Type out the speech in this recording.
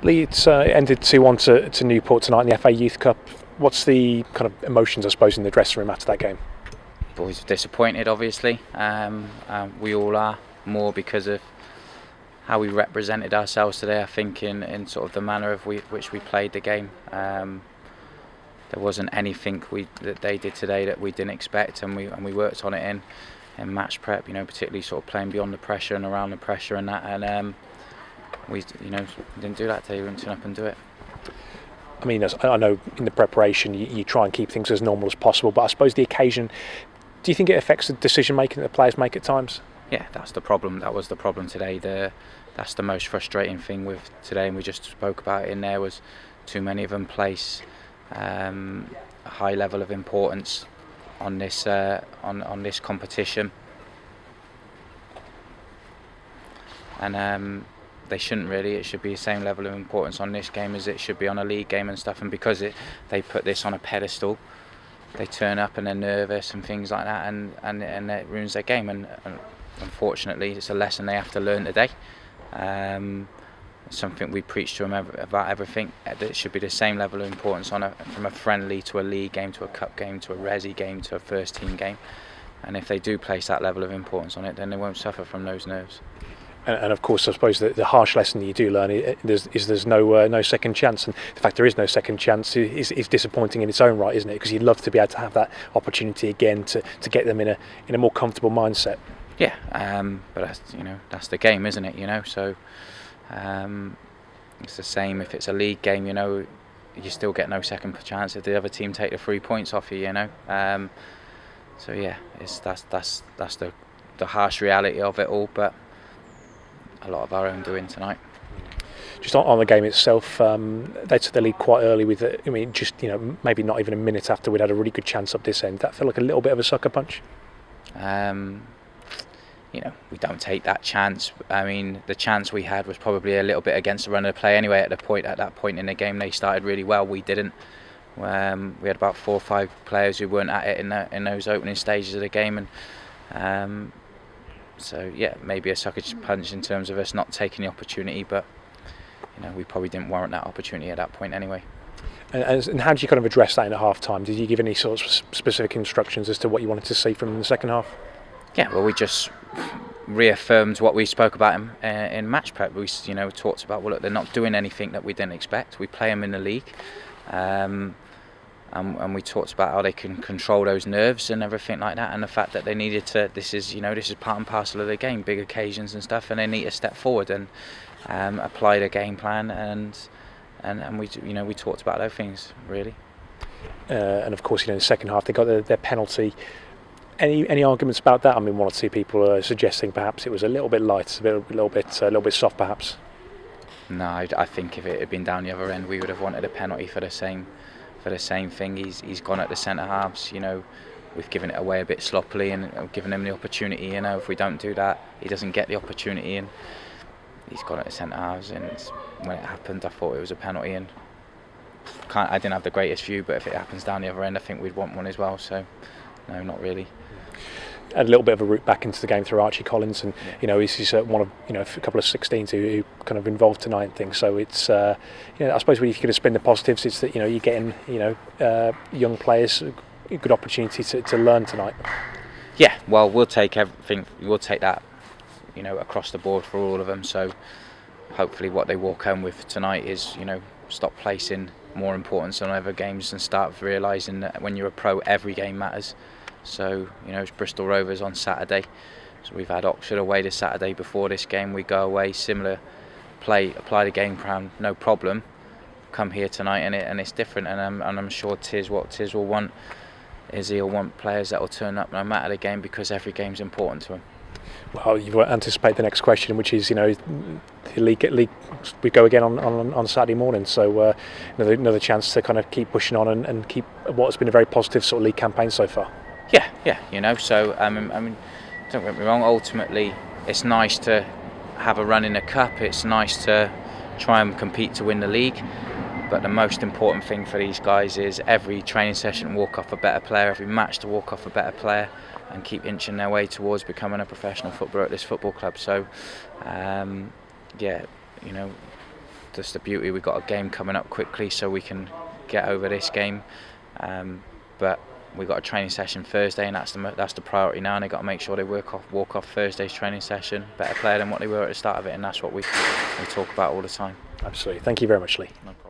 Leeds ended 2-1 to Newport tonight in the FA Youth Cup. What's the kind of emotions, I suppose, in the dressing room after that game? Boys are disappointed, obviously. We all are, more because of how we represented ourselves today. I think in sort of the manner of which we played the game. There wasn't anything that they did today that we didn't expect, and we worked on it in match prep. Particularly sort of playing beyond the pressure and around the pressure and that. And we didn't do that today. We didn't turn up and do it. I mean, I know in the preparation you try and keep things as normal as possible, but I suppose the occasion, do you think it affects the decision making that the players make at times? Yeah, that's the problem. That was the problem today. That's the most frustrating thing with today, and we just spoke about it in there, was too many of them place a high level of importance on this on this competition, and they shouldn't really. It should be the same level of importance on this game as it should be on a league game and stuff. And because they put this on a pedestal, they turn up and they're nervous and things like that, and it ruins their game. And unfortunately, it's a lesson they have to learn today. Something we preach to them about everything. It should be the same level of importance from a friendly to a league game to a cup game to a resi game to a first team game. And if they do place that level of importance on it, then they won't suffer from those nerves. And of course, I suppose the harsh lesson that you do learn is there's no second chance, and the fact there is no second chance is disappointing in its own right, isn't it? Because you'd love to be able to have that opportunity again to get them in a more comfortable mindset. Yeah, but that's the game, isn't it? So it's the same if it's a league game. You still get no second chance if the other team take the 3 points off you. So yeah, that's the harsh reality of it all, but a lot of our own doing tonight. Just on the game itself, they took the lead quite early with it. I mean, just maybe not even a minute after we'd had a really good chance up this end. That felt like a little bit of a sucker punch. We don't take that chance. I mean, the chance we had was probably a little bit against the run of the play anyway. At that point in the game, they started really well. We didn't. We had about 4 or 5 players who weren't at it in those opening stages of the game, and so yeah, maybe a sucker punch in terms of us not taking the opportunity, but we probably didn't warrant that opportunity at that point anyway. And how did you kind of address that in a half time? Did you give any sort of specific instructions as to what you wanted to see from the second half? Yeah, well, we just reaffirmed what we spoke about in match prep. We talked about, well, look, they're not doing anything that we didn't expect. We play them in the league, and we talked about how they can control those nerves and everything like that, and the fact that they needed to. This is part and parcel of the game, big occasions and stuff, and they need to step forward and apply the game plan, and we talked about those things really. And of course, in the second half they got their penalty. Any arguments about that? I mean, 1 or 2 people are suggesting perhaps it was a little bit light, a little bit soft, perhaps. No, I think if it had been down the other end, we would have wanted a penalty for the same thing. He's gone at the centre halves. We've given it away a bit sloppily and given him the opportunity. If we don't do that, he doesn't get the opportunity, and he's gone at the centre halves. And when it happened, I thought it was a penalty, and I didn't have the greatest view. But if it happens down the other end, I think we'd want one as well. So no, not really. A little bit of a route back into the game through Archie Collins, and he's one of a couple of 16s who kind of involved tonight and things. So it's I suppose when you could spin the positives, it's that you're getting young players a good opportunity to learn tonight. Yeah, well, we'll take everything. We'll take that across the board for all of them. So hopefully, what they walk home with tonight is stop placing more importance on other games and start realising that when you're a pro, every game matters. So it's Bristol Rovers on Saturday. So we've had Oxford away this Saturday before this game. We go away, similar play, apply the game plan, no problem. Come here tonight and it's different. And I'm sure Tiz will want is he'll want players that will turn up no matter the game, because every game's important to him. Well, you anticipate the next question, which is the league. We go again on Saturday morning, so another chance to kind of keep pushing on and keep what's been a very positive sort of league campaign so far. Yeah. So I mean, don't get me wrong. Ultimately, it's nice to have a run in the cup. It's nice to try and compete to win the league. But the most important thing for these guys is every training session walk off a better player, every match to walk off a better player, and keep inching their way towards becoming a professional footballer at this football club. So, that's the beauty. We've got a game coming up quickly, so we can get over this game. But we've got a training session Thursday, and that's the priority now. And they've got to make sure they walk off Thursday's training session better player than what they were at the start of it, and that's what we talk about all the time. Absolutely. Thank you very much, Lee. No problem.